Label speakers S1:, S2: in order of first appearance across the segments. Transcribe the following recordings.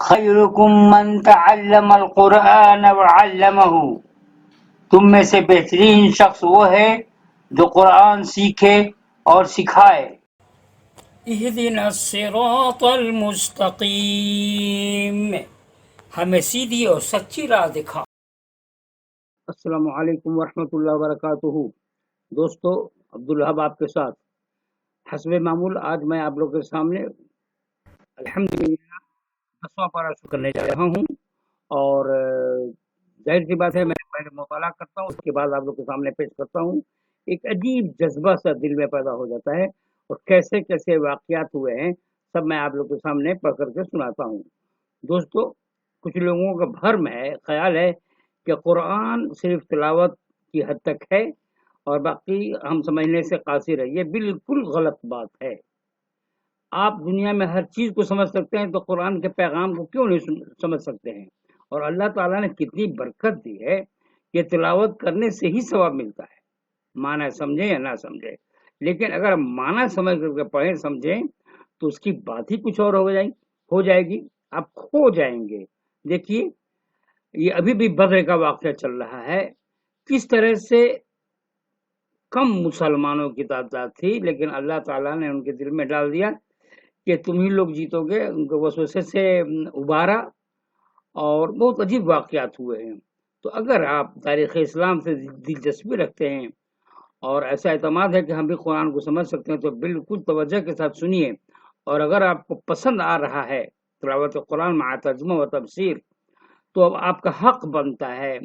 S1: خیرکم من تعلم القرآن وعلمہ، تم میں سے بہترین شخص وہ ہے جو قرآن سیکھے اور سکھائے۔ اہدنا الصراط المستقیم، ہمیں سیدھی اور سچی راہ دکھا۔ السلام علیکم ورحمۃ اللہ وبرکاتہ۔ دوستو، عبدالوہاب آپ کے ساتھ حسب معمول آج میں آپ لوگوں کے سامنے الحمدللہ 10واں پارہ شروع کرنے جا رہا ہوں، اور ظاہر سی بات ہے میں پہلے مطالعہ کرتا ہوں، اس کے بعد آپ لوگ کے سامنے پیش کرتا ہوں۔ ایک عجیب جذبہ سا دل میں پیدا ہو جاتا ہے، اور کیسے کیسے واقعات ہوئے ہیں سب میں آپ لوگ کے سامنے پڑھ کر کے سناتا ہوں۔ دوستو، کچھ لوگوں کا بھرم ہے، خیال ہے کہ قرآن صرف تلاوت کی حد تک ہے اور باقی ہم سمجھنے سے قاصر ہے۔ یہ بالکل غلط بات ہے۔ آپ دنیا میں ہر چیز کو سمجھ سکتے ہیں تو قرآن کے پیغام کو کیوں نہیں سمجھ سکتے ہیں؟ اور اللہ تعالیٰ نے کتنی برکت دی ہے کہ تلاوت کرنے سے ہی ثواب ملتا ہے، معنی سمجھیں یا نہ سمجھیں، لیکن اگر معنی سمجھ کر کے پڑھیں سمجھیں تو اس کی بات ہی کچھ اور ہو جائے گی، آپ کھو جائیں گے۔ دیکھیے، یہ ابھی بھی بدر کا واقعہ چل رہا ہے، کس طرح سے کم مسلمانوں کی تعداد تھی، لیکن اللہ تعالیٰ نے ان کے دل میں ڈال دیا کہ تم ہی لوگ جیتو گے، ان کو وسوسے سے ابارا، اور بہت عجیب واقعات ہوئے ہیں۔ تو اگر آپ تاریخ اسلام سے دلچسپی رکھتے ہیں اور ایسا اعتماد ہے کہ ہم بھی قرآن کو سمجھ سکتے ہیں تو بالکل توجہ کے ساتھ سنیے، اور اگر آپ کو پسند آ رہا ہے تلاوت قرآن مع ترجمہ و تفسیر، تو اب آپ کا حق بنتا ہے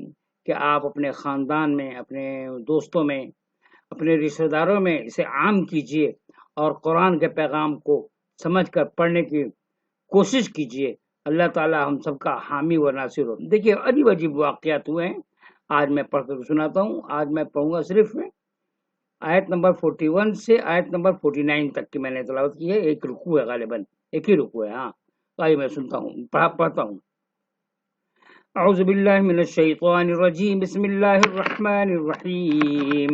S1: کہ آپ اپنے خاندان میں، اپنے دوستوں میں، اپنے رشتہ داروں میں اسے عام کیجئے اور قرآن کے پیغام کو سمجھ کر پڑھنے کی کوشش کیجئے۔ اللہ تعالیٰ ہم سب کا حامی و ناصر ہو۔ دیکھیے، عجیب عجیب واقعات ہوئے ہیں، آج میں پڑھ کر سناتا ہوں۔ آج میں پڑھوں گا صرف آیت نمبر 41 سے آیت نمبر 49 تک کی میں نے تلاوت کی ہے۔ ایک رکوع ہے، غالباً ایک ہی رکوع ہے۔ ہاں، تو آئیے میں سنتا ہوں، پڑھتا ہوں۔ اعوذ باللہ من الشیطان الرجیم، بسم اللہ الرحمن الرحیم۔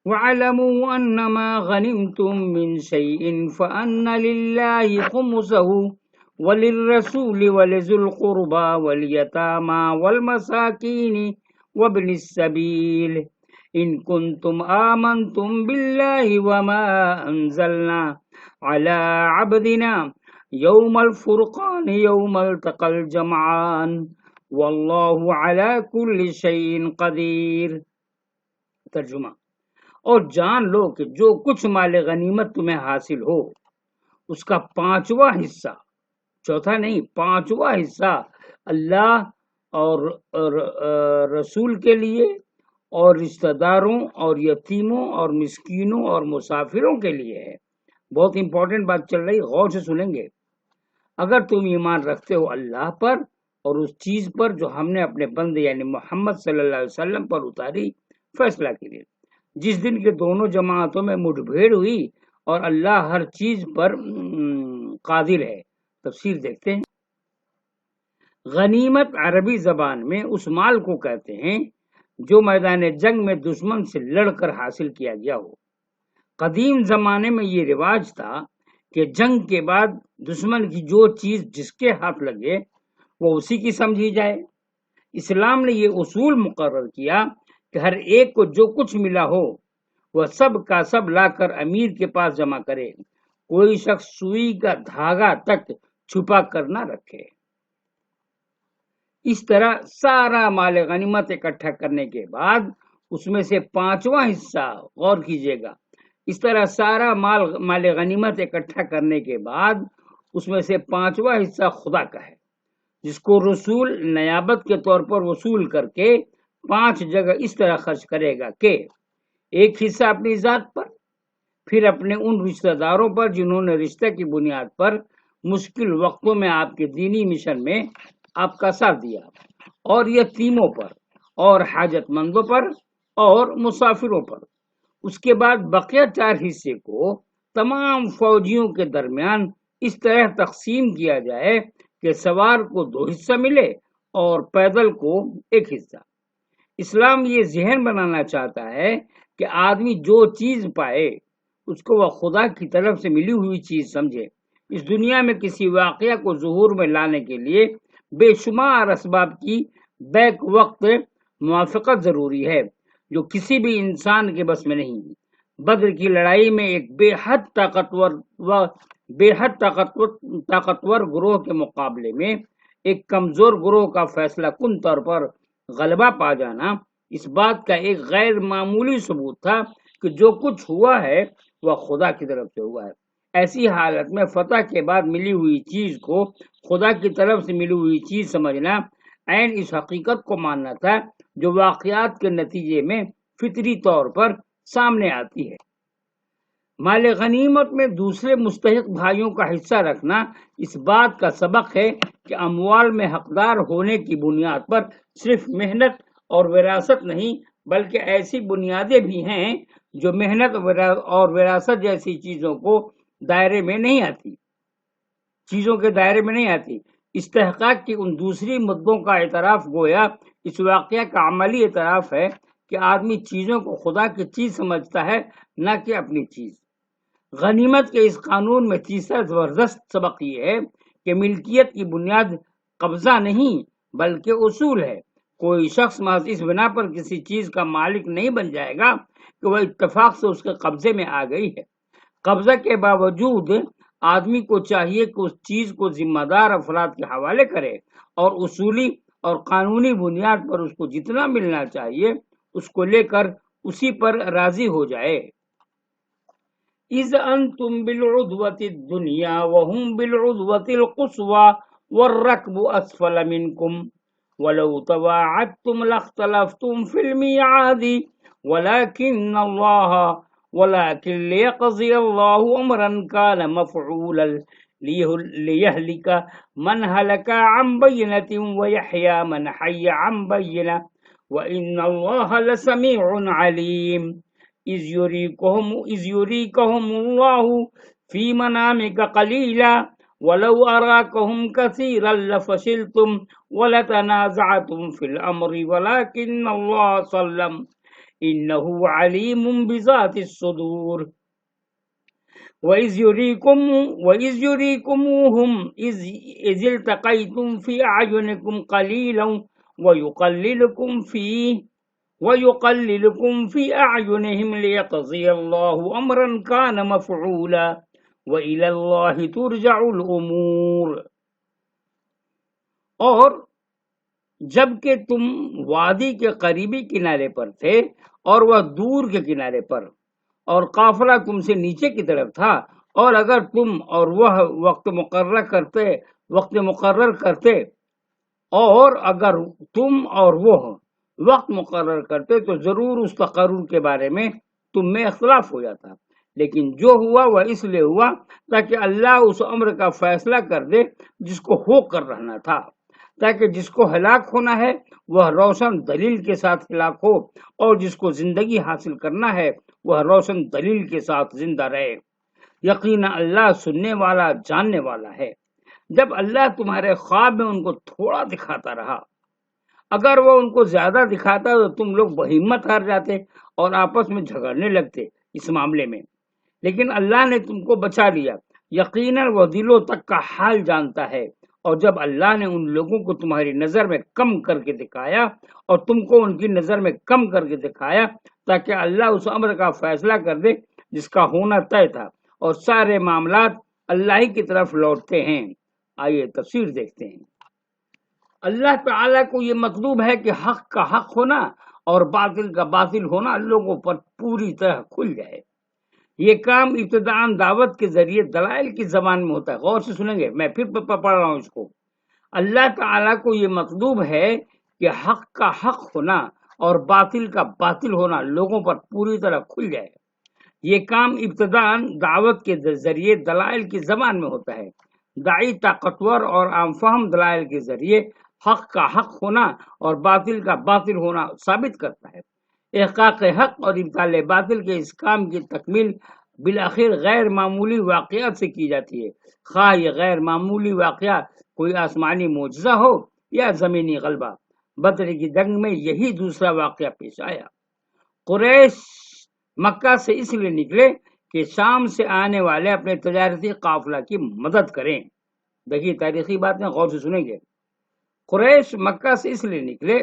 S1: وَاعْلَمُوا أَنَّمَا غَنِمْتُم مِّن شَيْءٍ فَأَنَّ لِلَّهِ خُمُسَهُ وَلِلرَّسُولِ وَلِذِي الْقُرْبَى وَالْيَتَامَى وَالْمَسَاكِينِ وَابْنِ السَّبِيلِ إِن كُنتُمْ آمَنتُم بِاللَّهِ وَمَا أَنزَلْنَا عَلَىٰ عَبْدِنَا يَوْمَ الْفُرْقَانِ يَوْمَ الْتَقَى الْجَمْعَانِ وَاللَّهُ عَلَىٰ كُلِّ شَيْءٍ قَدِيرٌ۔ ترجمہ: اور جان لو کہ جو کچھ مال غنیمت تمہیں حاصل ہو اس کا 5واں حصہ، چوتھا نہیں، 5واں حصہ اللہ اور رسول کے لیے اور رشتہ داروں اور یتیموں اور مسکینوں اور مسافروں کے لیے ہے۔ بہت امپورٹنٹ بات چل رہی، غور سے سنیں گے۔ اگر تم ایمان رکھتے ہو اللہ پر اور اس چیز پر جو ہم نے اپنے بندے یعنی محمد صلی اللہ علیہ وسلم پر اتاری فیصلہ کے لیے، جس دن کے دونوں جماعتوں میں مٹ بھیڑ ہوئی، اور اللہ ہر چیز پر قادر ہے۔ تفسیر دیکھتے ہیں۔ غنیمت عربی زبان میں اس مال کو کہتے ہیں جو میدان جنگ میں دشمن سے لڑ کر حاصل کیا گیا ہو۔ قدیم زمانے میں یہ رواج تھا کہ جنگ کے بعد دشمن کی جو چیز جس کے ہاتھ لگے وہ اسی کی سمجھی جائے۔ اسلام نے یہ اصول مقرر کیا کہ ہر ایک کو جو کچھ ملا ہو وہ سب کا سب لا کر امیر کے پاس جمع کرے، کوئی شخص سوئی کا دھاگا تک چھپا کر نہ رکھے۔ اس طرح سارا مال غنیمت اکٹھا کرنے کے بعد اس میں سے 5واں حصہ، غور کیجیے گا، اس طرح سارا مال غنیمت اکٹھا کرنے کے بعد اس میں سے 5واں حصہ خدا کا ہے، جس کو رسول نیابت کے طور پر وصول کر کے 5 جگہ اس طرح خرچ کرے گا کہ ایک حصہ اپنی ذات پر، پھر اپنے ان رشتہ داروں پر جنہوں نے رشتہ کی بنیاد پر مشکل وقتوں میں آپ کے دینی مشن میں آپ کا ساتھ دیا، اور یتیموں پر اور حاجت مندوں پر اور مسافروں پر۔ اس کے بعد بقیہ 4 حصے کو تمام فوجیوں کے درمیان اس طرح تقسیم کیا جائے کہ سوار کو 2 حصہ ملے اور پیدل کو 1 حصہ۔ اسلام یہ ذہن بنانا چاہتا ہے کہ آدمی جو چیز پائے اس کو وہ خدا کی طرف سے ملی ہوئی چیز سمجھے، اس دنیا میں کسی واقعہ کو ظہور میں لانے کے لیے بے شمار اسباب کی بیک وقت موافقت ضروری ہے جو کسی بھی انسان کے بس میں نہیں۔ بدر کی لڑائی میں ایک بے حد طاقتور گروہ کے مقابلے میں ایک کمزور گروہ کا فیصلہ کن طور پر غلبہ پا جانا اس بات کا ایک غیر معمولی ثبوت تھا کہ جو کچھ ہوا ہے وہ خدا کی طرف سے ہوا ہے۔ ایسی حالت میں فتح کے بعد ملی ہوئی چیز کو خدا کی طرف سے ملی ہوئی چیز سمجھنا عین اس حقیقت کو ماننا تھا جو واقعات کے نتیجے میں فطری طور پر سامنے آتی ہے۔ مال غنیمت میں دوسرے مستحق بھائیوں کا حصہ رکھنا اس بات کا سبق ہے کہ اموال میں حقدار ہونے کی بنیاد پر صرف محنت اور وراثت نہیں بلکہ ایسی بنیادیں بھی ہیں جو محنت اور وراثت جیسی چیزوں کے دائرے میں نہیں آتی۔ استحقاق کی ان دوسری مدوں کا اعتراف گویا اس واقعہ کا عملی اعتراف ہے کہ آدمی چیزوں کو خدا کی چیز سمجھتا ہے نہ کہ اپنی چیز۔ غنیمت کے اس قانون میں تیسرا زبردست سبق یہ ہے کہ ملکیت کی بنیاد قبضہ نہیں بلکہ اصول ہے۔ کوئی شخص محض اس بنا پر کسی چیز کا مالک نہیں بن جائے گا کہ وہ اتفاق سے اس کے قبضے میں آ گئی ہے۔ قبضہ کے باوجود آدمی کو چاہیے کہ اس چیز کو ذمہ دار افراد کے حوالے کرے اور اصولی اور قانونی بنیاد پر اس کو جتنا ملنا چاہیے اس کو لے کر اسی پر راضی ہو جائے۔ اذ انتم بالعدوۃ الدنیا وهم بالعدوۃ القصوى والركب اسفل منكم ولو تواعدتم لاختلفتم في الميعاد ولكن ليقضي الله امرا كان مفعولا ليهلك من هلك عن بينة ويحيى من حي عن بينة وإن الله لسميع عليم إذ يريكهم الله في منامك قليلا ولو أراكهم كثيرا لفشلتم ولتنازعتم في الأمر ولكن الله سلم إنه عليم بذات الصدور وإذ يريكموهم إذ التقيتم في أعينكم قليلا ويقللكم في أعينهم ليقضي الله أمرا كان مفعولا وإلى الله ترجع الأمور۔ اور جبکہ تم وادی کے قریبی کنارے پر تھے اور وہ دور کے کنارے پر اور قافلہ تم سے نیچے کی طرف تھا، اور اگر تم اور وہ وقت مقرر کرتے تو ضرور اس تقرر کے بارے میں تم میں اختلاف ہو جاتا، لیکن جو ہوا وہ اس لیے ہوا تاکہ اللہ اس امر کا فیصلہ کر دے جس کو ہو کر رہنا تھا، تاکہ جس کو ہلاک ہونا ہے وہ روشن دلیل کے ساتھ ہلاک ہو اور جس کو زندگی حاصل کرنا ہے وہ روشن دلیل کے ساتھ زندہ رہے۔ یقینا اللہ سننے والا جاننے والا ہے۔ جب اللہ تمہارے خواب میں ان کو تھوڑا دکھاتا رہا، اگر وہ ان کو زیادہ دکھاتا تو تم لوگ بہمت ہار جاتے اور آپس میں جھگڑنے لگتے اس معاملے میں، لیکن اللہ نے تم کو بچا لیا۔ یقیناً وہ دلوں تک کا حال جانتا ہے، اور جب اللہ نے ان لوگوں کو تمہاری نظر میں کم کر کے دکھایا اور تم کو ان کی نظر میں کم کر کے دکھایا تاکہ اللہ اس امر کا فیصلہ کر دے جس کا ہونا طے تھا، اور سارے معاملات اللہ ہی کی طرف لوٹتے ہیں۔ آئیے تفسیر دیکھتے ہیں۔ اللہ تعالیٰ کو یہ مطلوب ہے کہ حق کا حق ہونا اور باطل کا باطل ہونا لوگوں پر پوری طرح کھل جائے۔ یہ کام ابتداءً دعوت کے ذریعے دلائل کی زبان میں ہوتا ہے۔ غور سے سنیں گے، میں پھر پڑھ رہا ہوں اس کو۔ اللہ تعالیٰ کو یہ مطلوب ہے کہ حق کا حق ہونا اور باطل کا باطل ہونا لوگوں پر پوری طرح کھل جائے۔ یہ کام ابتداءً دعوت کے ذریعے دلائل کی زبان میں ہوتا ہے۔ داعی طاقتور اور عام فہم دلائل کے ذریعے حق کا حق ہونا اور باطل کا باطل ہونا ثابت کرتا ہے۔ احقاق حق اور ابطال باطل کے اس کام کی تکمیل بالآخر غیر معمولی واقعات سے کی جاتی ہے، خواہ یہ غیر معمولی واقعہ کوئی آسمانی معجزہ ہو یا زمینی غلبہ۔ بدر کی جنگ میں یہی دوسرا واقعہ پیش آیا۔ قریش مکہ سے اس لیے نکلے کہ شام سے آنے والے اپنے تجارتی قافلہ کی مدد کریں۔ دیکھیے تاریخی بات میں غور سے سنیں گے۔ قریش مکہ سے اس لیے نکلے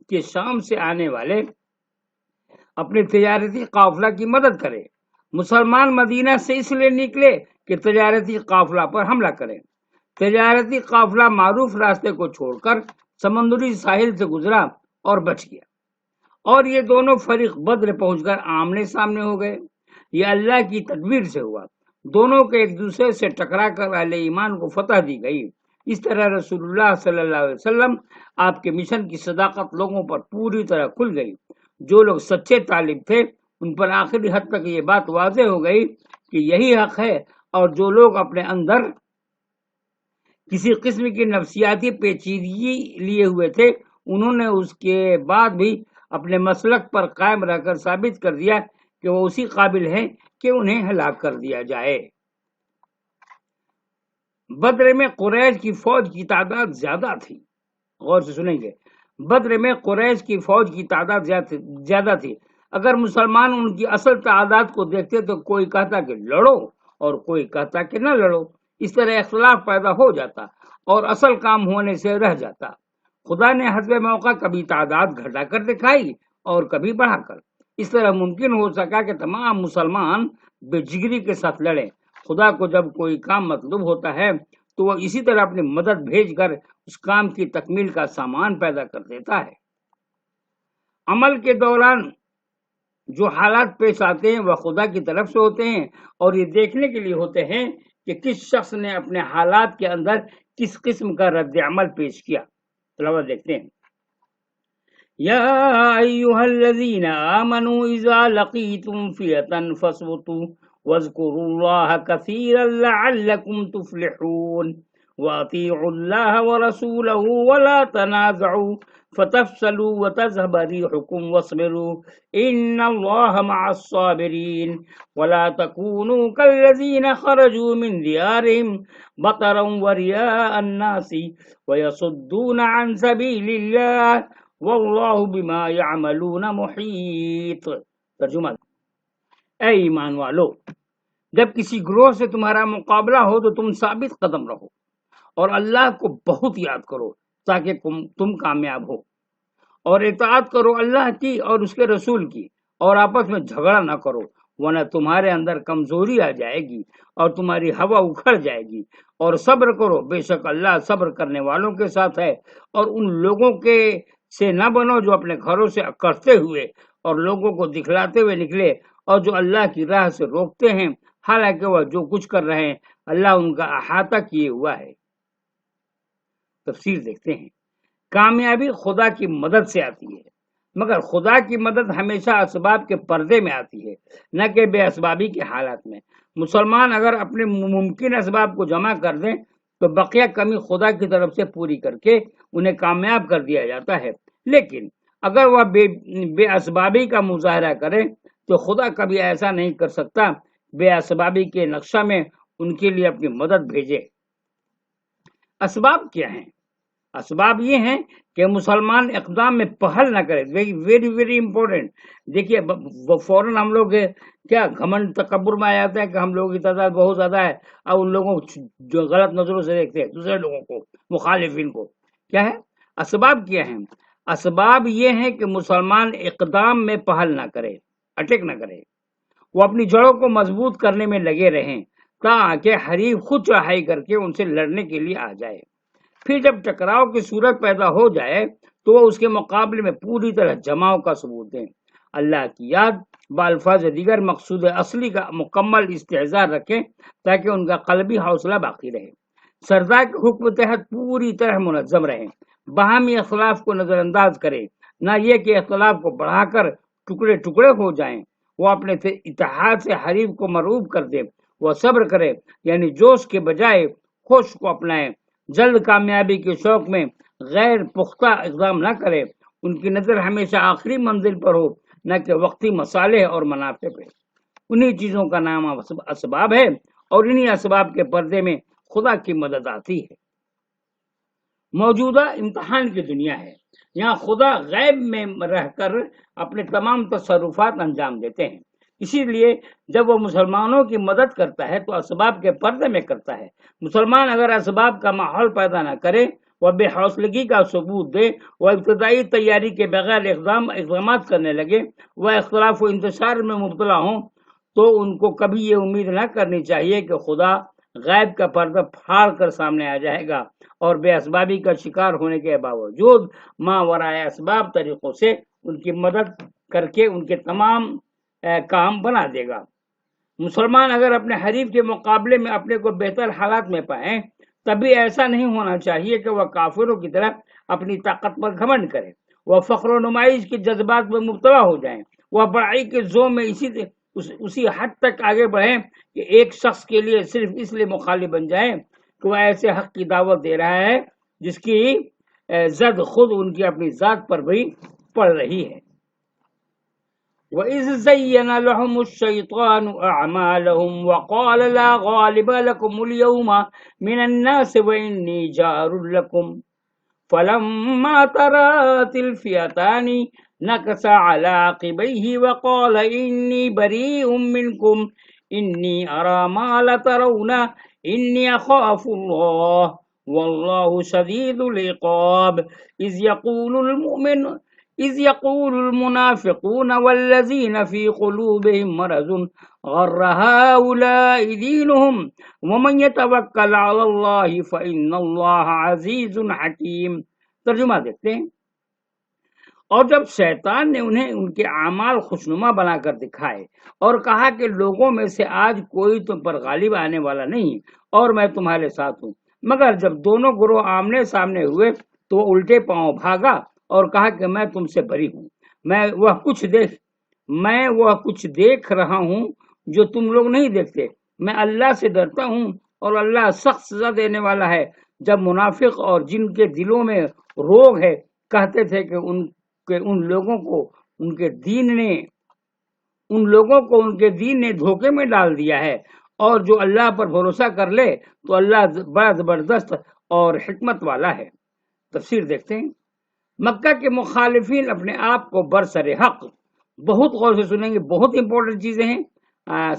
S1: کہ شام سے آنے والے اپنے تجارتی قافلہ کی مدد کریں۔ مسلمان مدینہ سے اس لیے نکلے کہ تجارتی قافلہ پر حملہ کریں۔ تجارتی قافلہ معروف راستے کو چھوڑ کر سمندری ساحل سے گزرا اور بچ گیا، اور یہ دونوں فریق بدر پہنچ کر آمنے سامنے ہو گئے۔ یہ اللہ کی تدبیر سے ہوا، دونوں کے ایک دوسرے سے ٹکرا کر اہل ایمان کو فتح دی گئی۔ اس طرح رسول اللہ صلی اللہ علیہ وسلم آپ کے مشن کی صداقت لوگوں پر پوری طرح کھل گئی۔ جو لوگ سچے طالب تھے ان پر آخری حد تک یہ بات واضح ہو گئی کہ یہی حق ہے، اور جو لوگ اپنے اندر کسی قسم کی نفسیاتی پیچیدگی لیے ہوئے تھے انہوں نے اس کے بعد بھی اپنے مسلک پر قائم رہ کر ثابت کر دیا کہ وہ اسی قابل ہیں کہ انہیں ہلاک کر دیا جائے۔ بدر میں قریش کی فوج کی تعداد زیادہ تھی، غور سے سنیں گے۔ بدر میں قریش کی فوج کی تعداد زیادہ تھی۔ اگر مسلمان ان کی اصل تعداد کو دیکھتے تو کوئی کہتا کہ لڑو اور کوئی کہتا کہ نہ لڑو، اس طرح اختلاف پیدا ہو جاتا اور اصل کام ہونے سے رہ جاتا۔ خدا نے حسب موقع کبھی تعداد گھٹا کر دکھائی اور کبھی بڑھا کر۔ اس طرح ممکن ہو سکا کہ تمام مسلمان بے جگری کے ساتھ لڑیں۔ خدا کو جب کوئی کام مطلوب ہوتا ہے تو وہ اسی طرح اپنی مدد بھیج کر اس کام کی تکمیل کا سامان پیدا کر دیتا ہے۔ عمل کے دوران جو حالات پیش آتے ہیں وہ خدا کی طرف سے ہوتے ہیں، اور یہ دیکھنے کے لیے ہوتے ہیں کہ کس شخص نے اپنے حالات کے اندر کس قسم کا رد عمل پیش کیا۔ تلاوت دیکھتے ہیں۔ یا ایھا الذین آمنوا اذا لقیتم فئۃ فاثبتوا واذکروا اللہ کثیرا لعلکم تفلحون واطیعوا اللہ ورسولہ ولا تنازعوا فتفشلوا وتذهب ريحكم واصبروا ان اللہ مع الصابرین ولا تکونوا كالذین خرجوا من دیارهم بطرا ورئاء الناس ويصدون عن سبیل اللہ واللہ بما یعملون محیط۔ ترجمہ: اے ایمان والو، جب کسی گروہ سے تمہارا مقابلہ ہو تو تم ثابت قدم رہو اور اللہ کو بہت یاد کرو تاکہ تم کامیاب ہو، اور اطاعت کرو اللہ کی اور اس کے رسول کی، اور آپس میں جھگڑا نہ کرو ورنہ تمہارے اندر کمزوری آ جائے گی اور تمہاری ہوا اکھڑ جائے گی، اور صبر کرو، بے شک اللہ صبر کرنے والوں کے ساتھ ہے۔ اور ان لوگوں کے سے نہ بنو جو اپنے گھروں سے کرتے ہوئے اور لوگوں کو دکھلاتے ہوئے نکلے، اور جو اللہ کی راہ سے روکتے ہیں، حالانکہ وہ جو کچھ کر رہے ہیں اللہ ان کا احاطہ کیے ہوا ہے۔ تفسیر دیکھتے ہیں۔ کامیابی خدا کی مدد سے آتی ہے، مگر خدا کی مدد ہمیشہ اسباب کے پردے میں آتی ہے، نہ کہ بے اسبابی کے حالات میں۔ مسلمان اگر اپنے ممکن اسباب کو جمع کر دیں تو بقیہ کمی خدا کی طرف سے پوری کر کے انہیں کامیاب کر دیا جاتا ہے، لیکن اگر وہ بے اسبابی کا مظاہرہ کرے تو خدا کبھی ایسا نہیں کر سکتا۔ بے اسبابی کے نقشہ میں ان کے لیے اپنی مدد بھیجے۔ اسباب کیا ہیں؟ اسباب یہ ہیں کہ مسلمان اقدام میں پہل نہ کرے، ویری ویری امپورٹنٹ۔ دیکھیے فوراً ہم لوگ کیا گھمنڈ تکبر میں آ جاتا ہے کہ ہم لوگوں کی تعداد بہت زیادہ ہے، اور ان لوگوں جو غلط نظروں سے دیکھتے ہیں دوسرے لوگوں کو، مخالفین کو۔ کیا ہے اسباب؟ کیا ہیں اسباب؟ یہ ہیں کہ مسلمان اقدام میں پہل نہ کرے، اٹیک نہ کرے، وہ اپنی جڑوں کو مضبوط کرنے میں لگے رہیں تاکہ حریف خود چڑھائی کر کے ان سے لڑنے کے لیے آ جائے۔ پھر جب ٹکراؤ کی صورت پیدا ہو جائے تو وہ اس کے مقابلے میں پوری طرح جماؤ کا ثبوت دیں، اللہ کی یاد بالفاظ دیگر مقصود اصلی کا مکمل استحضار رکھیں تاکہ ان کا قلبی حوصلہ باقی رہے، سردار کے حکم تحت پوری طرح منظم رہیں، باہمی اختلاف کو نظر انداز کریں، نہ یہ کہ اختلاف کو بڑھا کر ٹکڑے ٹکڑے ہو جائیں۔ وہ اپنے اتحاد سے حریف کو مرعوب کر دیں، وہ صبر کرے، یعنی جوش کے بجائے خوش کو اپنائیں، جلد کامیابی کے شوق میں غیر پختہ اقدام نہ کرے، ان کی نظر ہمیشہ آخری منزل پر ہو نہ کہ وقتی مصالح اور منافع پہ۔ انہی چیزوں کا نام اسباب ہے، اور انہی اسباب کے پردے میں خدا کی مدد آتی ہے۔ موجودہ امتحان کی دنیا ہے، یہاں خدا غیب میں رہ کر اپنے تمام تصرفات انجام دیتے ہیں۔ اسی لیے جب وہ مسلمانوں کی مدد کرتا ہے تو اسباب کے پردے میں کرتا ہے۔ مسلمان اگر اسباب کا ماحول پیدا نہ کرے، وہ بے حوصلگی کا ثبوت دے، وہ ابتدائی تیاری کے بغیر اقدامات کرنے لگے، وہ اختلاف و انتشار میں مبتلا ہوں، تو ان کو کبھی یہ امید نہ کرنی چاہیے کہ خدا غیب کا پردہ پھاڑ کر سامنے آ جائے گا اور بے اسبابی کا شکار ہونے کے باوجود ما ورائے اسباب طریقوں سے ان کی مدد کر کے ان کے تمام کام بنا دے گا۔ مسلمان اگر اپنے حریف کے مقابلے میں اپنے کو بہتر حالات میں پائیں، تبھی ایسا نہیں ہونا چاہیے کہ وہ کافروں کی طرح اپنی طاقت پر گھمنڈ کریں، وہ فخر و نمائش کے جذبات میں مبتلا ہو جائیں، وہ بڑائی کے زور میں اسی حد تک آگے بڑھیں کہ ایک شخص کے لیے صرف اس لیے مخالف بن جائیں کہ وہ ایسے حق کی دعوت دے رہا ہے جس کی زد خود ان کی اپنی ذات پر بھی پڑ رہی ہے۔ وَإِذْ زَيَّنَ لَهُمُ الشَّيْطَانُ أَعْمَالَهُمْ وَقَالَ لَا غَالِبَ لَكُمُ الْيَوْمَ مِنَ النَّاسِ وَإِنِّي جَارٌ لَكُمْ فَلَمَّا تَرَأَتِ الْفِئَتَانِ نَكَصَ عَلَى عَقِبَيْهِ وَقَالَ إِنِّي بَرِيءٌ مِّنكُمْ إِنِّي أَرَىٰ مَا لَا تَرَوْنَ إِنِّي أَخَافُ اللَّهَ وَاللَّهُ شَدِيدُ الْعِقَابِ إذ يقول المنافقون والذين في قلوبهم مرض غر هؤلاء دينهم ومن يتوكل على الله فإن الله عزيز حكيم۔ ترجمہ دیکھتے ہیں۔ اور جب شیطان نے انہیں ان کے اعمال خوشنما بنا کر دکھائے اور کہا کہ لوگوں میں سے آج کوئی تم پر غالب آنے والا نہیں اور میں تمہارے ساتھ ہوں، مگر جب دونوں گروہ آمنے سامنے ہوئے تو وہ الٹے پاؤں بھاگا اور کہا کہ میں تم سے بری ہوں، میں وہ کچھ دیکھ رہا ہوں جو تم لوگ نہیں دیکھتے، میں اللہ سے ڈرتا ہوں اور اللہ سخت سزا دینے والا ہے۔ جب منافق اور جن کے دلوں میں روگ ہے کہتے تھے کہ ان لوگوں کو ان کے دین نے دھوکے میں ڈال دیا ہے، اور جو اللہ پر بھروسہ کر لے تو اللہ بڑا زبردست اور حکمت والا ہے۔ تفسیر دیکھتے ہیں۔ مکہ کے مخالفین اپنے آپ کو برسر حق، بہت غور سے سنیں گے، بہت امپورٹنٹ چیزیں ہیں،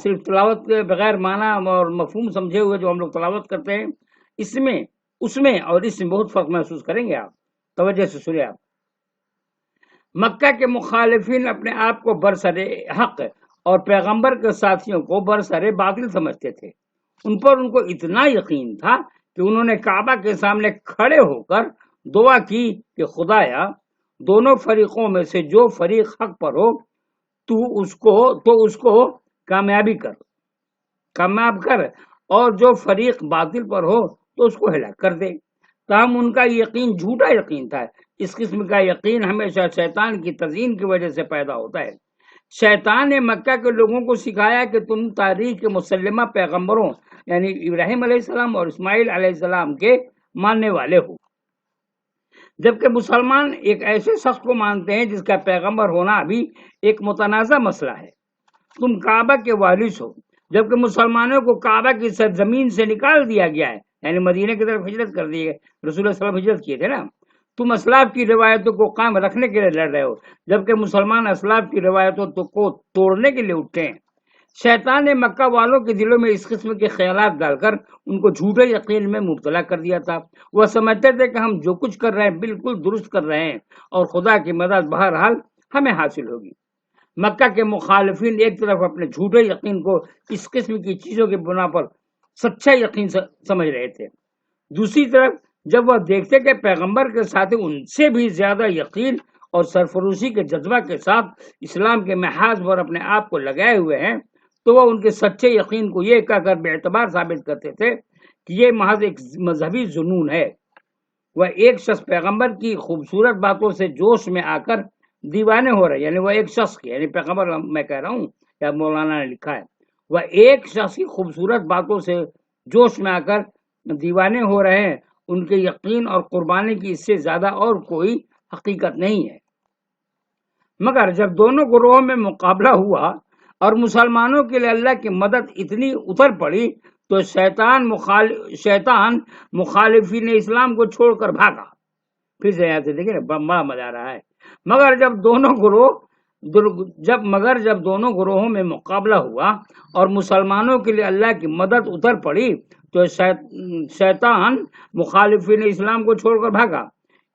S1: صرف تلاوت کے بغیر معنی اور مفہوم سمجھے ہوئے جو ہم لوگ تلاوت کرتے ہیں، اس میں بہت فرق محسوس کریں گے۔ آپ توجہ سے سنیں۔ آپ مکہ کے مخالفین اپنے آپ کو برسر حق اور پیغمبر کے ساتھیوں کو برسر باطل سمجھتے تھے۔ ان کو اتنا یقین تھا کہ انہوں نے کعبہ کے سامنے کھڑے ہو کر دعا کی کہ خدایا دونوں فریقوں میں سے جو فریق حق پر ہو تو اس کو کامیاب کر اور جو فریق باطل پر ہو تو اس کو ہلاک کر دے۔ تاہم ان کا یقین جھوٹا یقین تھا۔ اس قسم کا یقین ہمیشہ شیطان کی تزیین کی وجہ سے پیدا ہوتا ہے۔ شیطان نے مکہ کے لوگوں کو سکھایا کہ تم تاریخ کے مسلمہ پیغمبروں یعنی ابراہیم علیہ السلام اور اسماعیل علیہ السلام کے ماننے والے ہو، جبکہ مسلمان ایک ایسے شخص کو مانتے ہیں جس کا پیغمبر ہونا ابھی ایک متنازع مسئلہ ہے۔ تم کعبہ کے وارث ہو، جبکہ مسلمانوں کو کعبہ کی سرزمین سے نکال دیا گیا ہے، یعنی مدینے کی طرف ہجرت کر دی ہے، رسول اللہ صلی اللہ علیہ وسلم ہجرت کیے تھے نا۔ تم اسلاف کی روایتوں کو قائم رکھنے کے لیے لڑ رہے ہو، جبکہ مسلمان اسلاف کی روایتوں کو توڑنے کے لیے اٹھتے ہیں۔ شیطان نے مکہ والوں کے دلوں میں اس قسم کے خیالات ڈال کر ان کو جھوٹے یقین میں مبتلا کر دیا تھا۔ وہ سمجھتے تھے کہ ہم جو کچھ کر رہے ہیں بالکل درست کر رہے ہیں اور خدا کی مدد بہرحال ہمیں حاصل ہوگی۔ مکہ کے مخالفین ایک طرف اپنے جھوٹے یقین کو اس قسم کی چیزوں کی بنا پر سچا یقین سمجھ رہے تھے، دوسری طرف جب وہ دیکھتے کہ پیغمبر کے ساتھ ان سے بھی زیادہ یقین اور سرفروشی کے جذبہ کے ساتھ اسلام کے محاذ پر اپنے آپ کو لگائے ہوئے ہیں تو وہ ان کے سچے یقین کو یہ کہہ کر بے اعتبار ثابت کرتے تھے کہ یہ محض ایک مذہبی جنون ہے۔ وہ ایک شخص پیغمبر کی خوبصورت باتوں سے جوش میں آ کر دیوانے ہو رہے، یعنی وہ ایک شخص کی، یعنی پیغمبر میں کہہ رہا ہوں یا مولانا نے لکھا ہے، وہ ایک شخص کی خوبصورت باتوں سے جوش میں آ کر دیوانے ہو رہے ہیں، ان کے یقین اور قربانی کی اس سے زیادہ اور کوئی حقیقت نہیں ہے۔ مگر جب دونوں گروہوں میں مقابلہ ہوا اور مسلمانوں کے لیے اللہ کی مدد اتنی اتر پڑی تو شیطان مخالفین اسلام کو چھوڑ کر بھاگا۔ پھر سے یہاں سے دیکھیں بڑا مزہ آ رہا ہے۔ مگر جب دونوں گروہ جب دونوں گروہوں میں مقابلہ ہوا اور مسلمانوں کے لیے اللہ کی مدد اتر پڑی تو شیطان مخالفین اسلام کو چھوڑ کر بھاگا۔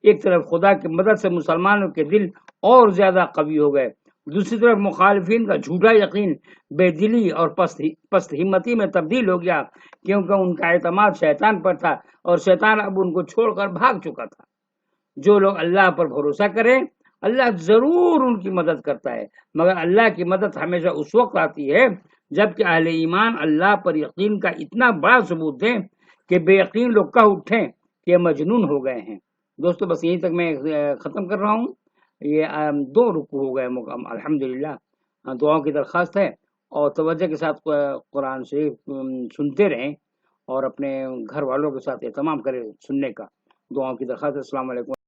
S1: ایک طرف خدا کی مدد سے مسلمانوں کے دل اور زیادہ قوی ہو گئے، دوسری طرف مخالفین کا جھوٹا یقین بے دلی اور پست ہمتی میں تبدیل ہو گیا، کیونکہ ان کا اعتماد شیطان پر تھا اور شیطان اب ان کو چھوڑ کر بھاگ چکا تھا۔ جو لوگ اللہ پر بھروسہ کریں اللہ ضرور ان کی مدد کرتا ہے، مگر اللہ کی مدد ہمیشہ اس وقت آتی ہے جبکہ اہل ایمان اللہ پر یقین کا اتنا بڑا ثبوت دیں کہ بے یقین لوگ کہہ اٹھیں کہ یہ مجنون ہو گئے ہیں۔ دوستو بس یہیں تک میں ختم کر رہا ہوں۔ یہ 2 رکوع ہو گئے الحمدللہ۔ دعاؤں کی درخواست ہے اور توجہ کے ساتھ قرآن شریف سنتے رہیں اور اپنے گھر والوں کے ساتھ اہتمام کریں سننے کا۔ دعاؤں کی درخواست ہے۔ السلام علیکم۔